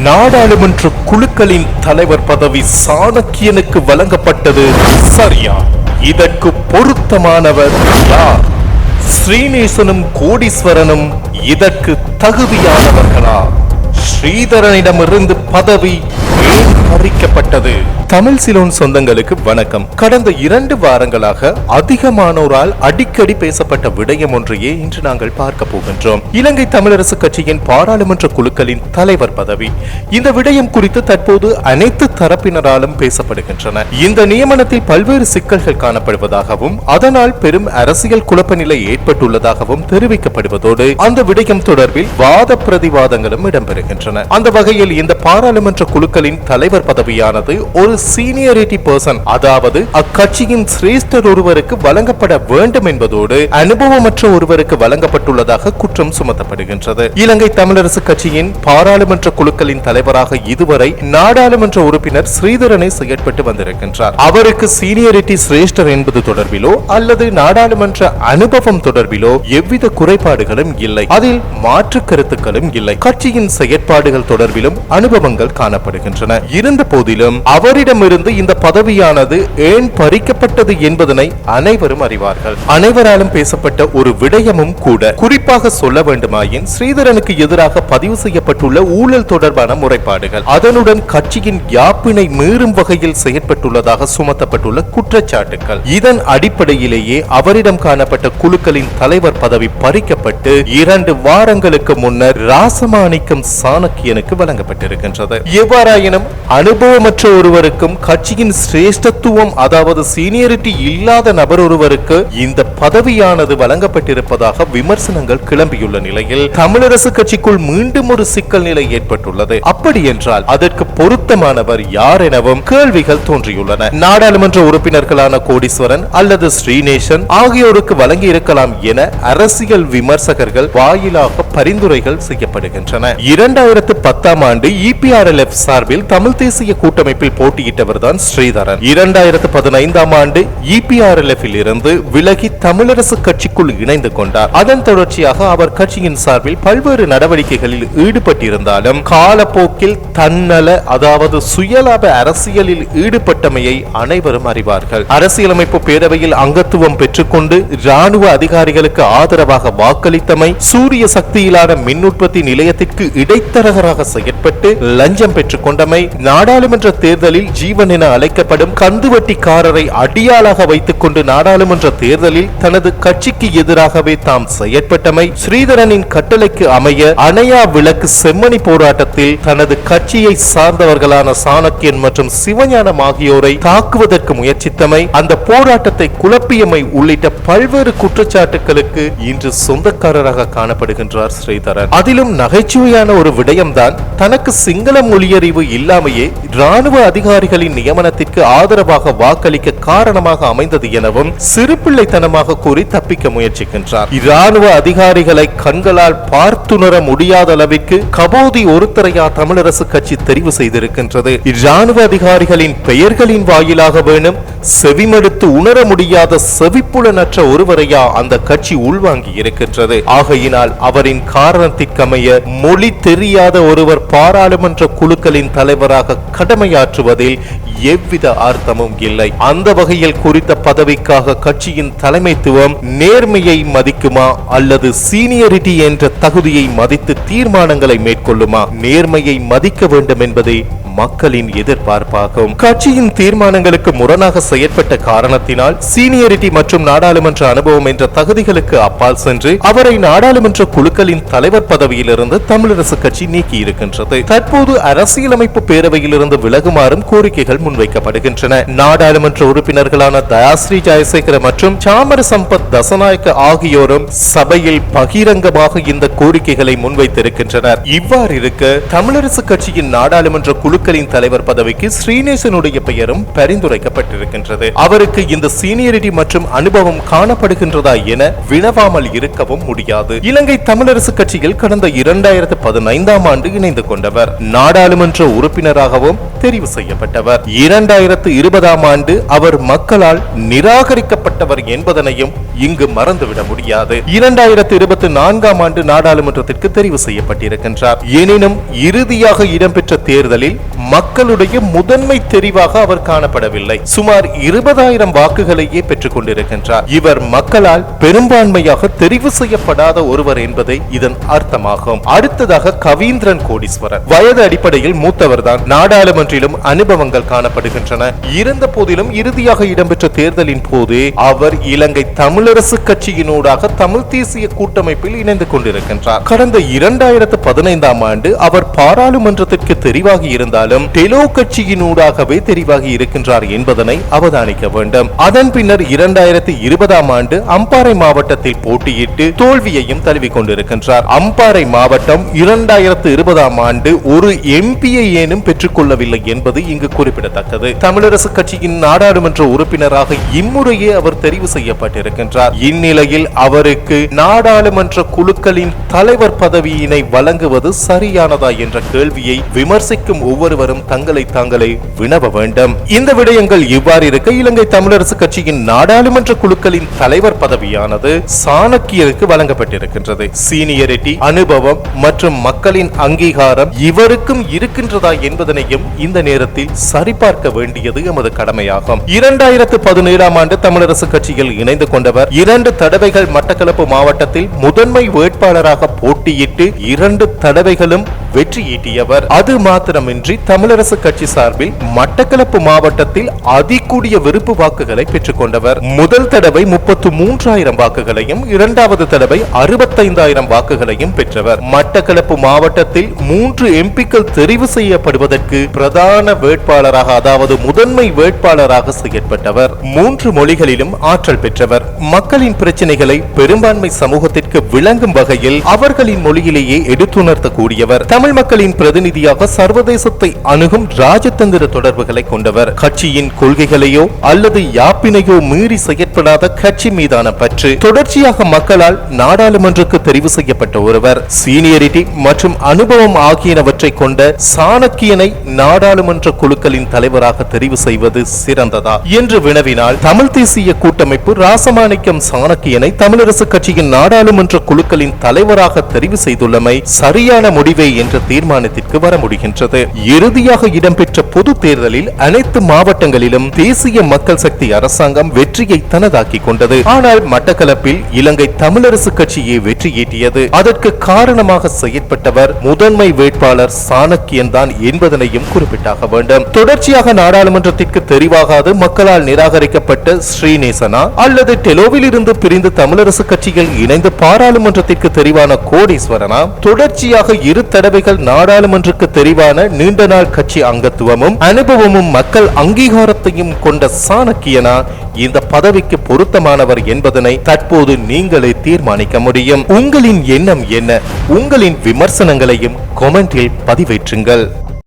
நாடாளுமன்ற குழுக்களின் தலைவர் பதவி சாணக்கியனுக்கு வழங்கப்பட்டது சரியா? இதற்கு பொருத்தமானவர் யார்? ஸ்ரீநேசனும் கோடீஸ்வரனும் இதற்கு தகுதியானவர்களா? ஸ்ரீதரனிடமிருந்து பதவி ஏன் பறிக்கப்பட்டது? தமிழ் சிலோன் சொந்தங்களுக்கு வணக்கம். கடந்த 2 வாரங்களாக அதிகமானோரால் அடிக்கடி பேசப்பட்ட விடயம் ஒன்றையே இன்று நாங்கள் பார்க்க போகின்றோம். இலங்கை தமிழரசு கட்சியின் பாராளுமன்ற குழுக்களின் தலைவர் பதவி. இந்த விடயம் குறித்து தற்போது அனைத்து தரப்பினராலும் பேசப்படுகின்றன. இந்த நியமனத்தில் பல்வேறு சிக்கல்கள் காணப்படுவதாகவும் அதனால் பெரும் அரசியல் குழப்ப நிலை ஏற்பட்டுள்ளதாகவும் தெரிவிக்கப்படுவதோடு அந்த விடயம் தொடர்பில் வாத பிரதிவாதங்களும் இடம்பெறுகின்றன. அந்த வகையில் இந்த பாராளுமன்ற குழுக்களின் தலைவர் பதவியானது ஒரு சீனியரிட்டி பர்சன், அதாவது அக்கட்சியின் சிரேஷ்டர் ஒருவருக்கு வழங்கப்பட வேண்டும் என்பதோடு அனுபவமற்ற ஒருவருக்கு வழங்கப்பட்டுள்ளதாக குற்றம் சுமத்தப்படுகின்றது. இலங்கை தமிழரசு கட்சியின் பாராளுமன்ற குழுக்களின் தலைவராக இதுவரை நாடாளுமன்ற உறுப்பினர் ஸ்ரீதரனை செயற்பட்டு வந்திருக்கின்றார். அவருக்கு சீனியரிட்டி சிரேஷ்டர் என்பது தொடர்பிலோ அல்லது நாடாளுமன்ற அனுபவம் தொடர்பிலோ எவ்வித குறைபாடுகளும் இல்லை. அதில் மாற்று கருத்துக்களும் இல்லை. கட்சியின் செயற்பாடுகள் தொடர்பிலும் அனுபவங்கள் காணப்படுகின்றன. இருந்த போதிலும் அவரிடமிருந்து இந்த பதவியானது ஏன் பறிக்கப்பட்டது என்பதனை அனைவரும் அறிவார்கள். அனைவராலும் பேசப்பட்ட ஒரு விடயமும் கூட. குறிப்பாக சொல்ல வேண்டுமாயின் ஸ்ரீதரனுக்கு எதிராக பதிவு செய்யப்பட்டுள்ள ஊழல் தொடர்பான முறைப்பாடுகள், அதனுடன் கட்சியின் யாப்பினை மீறும் வகையில் செயற்பட்டுள்ளதாக சுமத்தப்பட்டுள்ள குற்றச்சாட்டுகள். இதன் அடிப்படையிலேயே அவரிடம் காணப்பட்ட குழுக்களின் தலைவர் பதவி பறிக்கப்பட்டு 2 வாரங்களுக்கு முன்னர் ராசமாணிக்கம் சாணக்கியனுக்கு வழங்கப்பட்டிருக்கின்றது. எவ்வாறாயினும் அனுபவமற்ற ஒருவருக்கும் கட்சியின் சிரேஷ்டத்துவம், அதாவது சீனியரிட்டி இல்லாத நபர் ஒருவருக்கு இந்த பதவியானது வழங்கப்பட்டிருப்பதாக விமர்சனங்கள் கிளம்பியுள்ள நிலையில் தமிழரசு கட்சிக்குள் மீண்டும் ஒரு சிக்கல் நிலை ஏற்பட்டுள்ளது. அப்படி என்றால் அதற்கு பொருத்தமானவர் யார் எனவும் கேள்விகள் தோன்றியுள்ளன. நாடாளுமன்ற உறுப்பினர்களான கோடீஸ்வரன் அல்லது ஸ்ரீநேசன் ஆகியோருக்கு வழங்கி இருக்கலாம் என அரசியல் விமர்சகர்கள் வாயிலாக பரிந்துரைகள் செய்யப்படுகின்றன. 2010ஆம் ஆண்டு EPRLF சார்பில் தமிழ் தேசிய கூட்டமைப்பில் போட்டியிட்டவர் தான் ஸ்ரீதரன். 2015ஆம் ஆண்டு EPRLF இருந்து விலகி தமிழரசு கட்சிக்குள் இணைந்து கொண்டார். அதன் தொடர்ச்சியாக அவர் கட்சியின் சார்பில் பல்வேறு நடவடிக்கைகளில் ஈடுபட்டிருந்தாலும் காலப்போக்கில் தன்னல, அதாவது சுயலாப அரசியலில் ஈடுபட்டமையை அனைவரும் அறிவார்கள். அரசியலமைப்பு பேரவையில் அங்கத்துவம் பெற்றுக்கொண்டு ராணுவ அதிகாரிகளுக்கு ஆதரவாக வாக்களித்தமை, சூரிய சக்தியிலான மின் உற்பத்தி நிலையத்திற்கு இடைத்தரகராக செயற்பட்டு லஞ்சம் பெற்றுக் கொண்டமை, நாடாளுமன்ற தேர்தலில் ஜீவன் என அழைக்கப்படும் கந்துவட்டிக்காரரை அடியாளாக வைத்துக் கொண்டு நாடாளுமன்ற தேர்தலில் தனது கட்சிக்கு எதிராகவே தாம் செயற்பட்டமை, ஸ்ரீதரனின் கட்டளைக்கு அமைய அணையா விளக்கு செம்மணி போராட்டத்தில் தனது கட்சியை சார்ந்தவர்களான சாணக்கியன் மற்றும் சிவஞானம் ஆகியோரை தாக்குவதற்கு முயற்சித்தமை, அந்த போராட்டத்தை குழப்பியமை உள்ளிட்ட பல்வேறு குற்றச்சாட்டுகளுக்கு இன்று சொந்தக்காரராக காணப்படுகின்றார் ஸ்ரீதரன். அதிலும் நகைச்சுவையான ஒரு விடயம்தான் தனக்கு சிங்கள மொழியறிவு இல்லாமையே ராணுவ அதிகாரிகளின் நியமனத்திற்கு ஆதரவாக வாக்களிக்க காரணமாக அமைந்தது எனவும் சிறுபிள்ளைத்தனமாக கூறி தப்பிக்க முயற்சிக்கின்றார். ராணுவ அதிகாரிகளை கண்களால் பார்த்துணர முடியாத அளவிற்கு கபோதி ஒருத்தரையா தமிழரசு கட்சி தெரிவு செய்திருக்கின்றது. ராணுவ அதிகாரிகளின் பெயர்களின் வாயிலாக வேணும் செவிமடுத்து உணர முடியாத செவிப்புலனற்ற ஒருவரையா அந்த கட்சி உள்வாங்கி இருக்கின்றது. ஆகையினால் அவரின் காரணத்திற்கமைய மொழி தெரியாத ஒருவர் பாராளுமன்ற குழுக்களின் தலைவராக கடமையாற்றுவதில் எவ்வித அர்த்தமும் இல்லை. அந்த வகையில் குறித்த பதவிக்காக கட்சியின் தலைமைத்துவம் நேர்மையை மதிக்குமா அல்லது சீனியரிட்டி என்ற தகுதியை மதித்து தீர்மானங்களை மேற்கொள்ளுமா? நேர்மையை மதிக்க வேண்டும் என்பதே மக்களின் எதிர்பார்ப்பாகும். கட்சியின் தீர்மானங்களுக்கு முரணாக செயற்பட்ட காரணத்தினால் சீனியரிட்டி மற்றும் நாடாளுமன்ற அனுபவம் என்ற தகுதிகளுக்கு அப்பால் சென்று அவரை நாடாளுமன்ற குழுக்களின் தலைவர் பதவியிலிருந்து தமிழரசு கட்சி நீக்கி இருக்கின்றது. தற்போது அரசியலமைப்பு பேரவையிலிருந்து விலகுமாறும் கோரிக்கைகள் முன்வைக்கப்படுகின்றன. நாடாளுமன்ற உறுப்பினர்களான தயாஸ்ரீ ஜெயசேகர மற்றும் சாமர சம்பத் தசநாயக்க ஆகியோரும் சபையில் பகிரங்கமாக இந்த கோரிக்கைகளை முன்வைத்திருக்கின்றனர். இவ்வாறு இருக்க தமிழரசு கட்சியின் நாடாளுமன்ற குழு தலைவர் பதவிக்கு ஸ்ரீநேசனுடைய பெயரும் பரிந்துரைக்கப்பட்டிருக்கின்றது. அவருக்கு இந்த சீனியரிட்டி மற்றும் அனுபவம் காணப்படுகின்றதா என வினவாமல் இருக்கவும் முடியாது. இலங்கை தமிழரசு கட்சியில் கடந்த 2015ஆம் ஆண்டு இணைந்து கொண்டவர். நாடாளுமன்ற உறுப்பினராகவும் தெரிவு செய்யப்பட்டார். செய்யப்பட்டவர். 2020ஆம் ஆண்டு அவர் மக்களால் நிராகரிக்கப்பட்டவர் என்பதனையும் இங்கு மறந்துவிட முடியாது. 2024ஆம் ஆண்டு நாடாளுமன்றத்திற்கு தெரிவு செய்யப்பட்டிருக்கின்றார். எனினும் இறுதியாக இடம்பெற்ற தேர்தலில் மக்களுடைய முதன்மை தெரிவாக அவர் காணப்படவில்லை. சுமார் 20,000 வாக்குகளையே பெற்றுக் கொண்டிருக்கின்றார். இவர் மக்களால் பெரும்பான்மையாக தெரிவு செய்யப்படாத ஒருவர் என்பதை இதன் அர்த்தமாகும். அடுத்ததாக கவீந்திரன் கோடீஸ்வரன். வயது அடிப்படையில் மூத்தவர்தான். நாடாளுமன்றிலும் அனுபவங்கள் காணப்படுகின்றன. இருந்த போதிலும் இறுதியாக இடம்பெற்ற தேர்தலின் போது அவர் இலங்கை தமிழரசு கட்சியினூடாக தமிழ் தேசிய கூட்டமைப்பில் இணைந்து கொண்டிருக்கின்றார். கடந்த 2015ஆம் ஆண்டு அவர் பாராளுமன்றத்திற்கு தெரிவாகி இருந்தாலும் டெலோ கட்சியினூடாகவே தெரிவாகி இருக்கின்றார் என்பதனை அவதானிக்க வேண்டும். அதன் பின்னர் 2020ஆம் ஆண்டு அம்பாறை மாவட்டத்தில் போட்டியிட்டு தோல்வியையும் தழுவிக் கொண்டிருக்கின்றார். அம்பாறை மாவட்டம் 2020ஆம் ஆண்டு ஒரு எம்பியை ஏனும் பெற்றுக் கொள்ளவில்லை என்பது இங்கு குறிப்பிடத்தக்கது. தமிழரசு கட்சியின் நாடாளுமன்ற உறுப்பினராக இம்முறையே அவர் தெரிவு செய்யப்பட்டிருக்கின்றார். இந்நிலையில் அவருக்கு நாடாளுமன்ற குழுக்களின் தலைவர் பதவியினை வழங்குவது சரியானதா என்ற கேள்வியை விமர்சிக்கும் ஒவ்வொருவரும் தங்களை தாங்களே வினவ வேண்டும். இந்த விடயங்கள் இவ்வாறு இருக்க இலங்கை தமிழரசு கட்சியின் நாடாளுமன்ற குழுக்களின் தலைவர் பதவியானது சாணக்கியருக்கு வழங்கப்பட்டிருக்கின்றது. சீனியரிட்டி, அனுபவம் மற்றும் மக்களின் அங்கீகாரம் இவருக்கும் இருக்கின்றதா என்பதனையும் இந்த நேரத்தில் சரிபார்க்க வேண்டியது எமது கடமையாகும். 2017ஆம் ஆண்டு தமிழரசு கட்சியில் இணைந்து கொண்டவர் 2 தடவைகள் மட்டக்களப்பு மாவட்டத்தில் முதன்மை வேட்பாளராக போட்டியிட்டு 2 தடவைகளும் வெற்றி ஈட்டியவர். அது மாத்திரமின்றி தமிழரசு கட்சி சார்பில் மட்டக்களப்பு மாவட்டத்தில் அதிகூடிய விருப்பு வாக்குகளை பெற்றுக் கொண்டவர். முதல் தடவை 33,000 வாக்குகளையும், இரண்டாவது தடவை 65,000 வாக்குகளையும் பெற்றவர். மட்டக்களப்பு மாவட்டத்தில் 3 எம்பிக்கள் தெரிவு செய்யப்படுவதற்கு பிரதான வேட்பாளராக, அதாவது முதன்மை வேட்பாளராக செயற்பட்டவர். 3 மொழிகளிலும் ஆற்றல் பெற்றவர். மக்களின் பிரச்சனைகளை பெரும்பான்மை சமூகத்திற்கு விளங்கும் வகையில் அவர்களின் மொழியிலேயே எடுத்துணர்த்தக்கூடியவர். தமிழ் மக்களின் பிரதிநிதியாக சர்வதேசத்தை அணுகும் ராஜதந்திர தொடர்புகளை கொண்டவர். கட்சியின் கொள்கைகளையோ அல்லது யாப்பினையோ மீறி செயற்படாத கட்சி மீதான பற்று, தொடர்ச்சியாக மக்களால் நாடாளுமன்றக்கு தெரிவு செய்யப்பட்ட ஒருவர். சீனியரிட்டி மற்றும் அனுபவம் ஆகியனவற்றை கொண்ட சாணக்கியனை நாடாளுமன்ற குழுக்களின் தலைவராக தெரிவு செய்வது சிறந்ததா என்று வினவினால், தமிழ் தேசிய கூட்டமைப்பு ராசமாணிக்கம் சாணக்கியனை தமிழரசு கட்சியின் நாடாளுமன்ற குழுக்களின் தலைவராக தெரிவு செய்துள்ளமை சரியான முடிவே என்ற தீர்மானத்திற்கு வர முடிகின்றது. இறுதியாக இடம்பெற்ற பொது தேர்தலில் அனைத்து மாவட்டங்களிலும் தேசிய மக்கள் சக்தி அரசாங்கம் வெற்றியை தனதாக்கி கொண்டது. ஆனால் மட்டக்களப்பில் இலங்கை தமிழரசு கட்சியை வெற்றி ஈட்டியது. அதற்கு காரணமாக செயற்பட்டவர் முதன்மை வேட்பாளர் சாணக்கியன் தான் என்பதனையும் குறிப்பிட்டாக வேண்டும். தொடர்ச்சியாக நாடாளுமன்றத்திற்கு தெரிவாகாது மக்களால் நிராகரிக்கப்பட்ட ஸ்ரீநேசனா அல்லது டெலோவில் இருந்து பிரிந்து தமிழரசு கட்சியில் இணைந்து பாராளுமன்றத்திற்கு தெரிவான கோடீஸ்வரனா, தொடர்ச்சியாக 2 தடவைகள் நாடாளுமன்றக்கு தெரிவான நீண்ட நாள் கட்சி அங்கத்துவமும் அனுபவமும் மக்கள் அங்கீகாரத்தையும் கொண்ட சாணக்கியனா இந்த பதவிக்கு பொருத்தமானவர் என்பதனை தற்போது நீங்களே தீர்மானிக்க முடியும். உங்களின் எண்ணம் என்ன? உங்களின் விமர்சனங்களையும் கொமெண்டில் பதிவேற்றுங்கள்.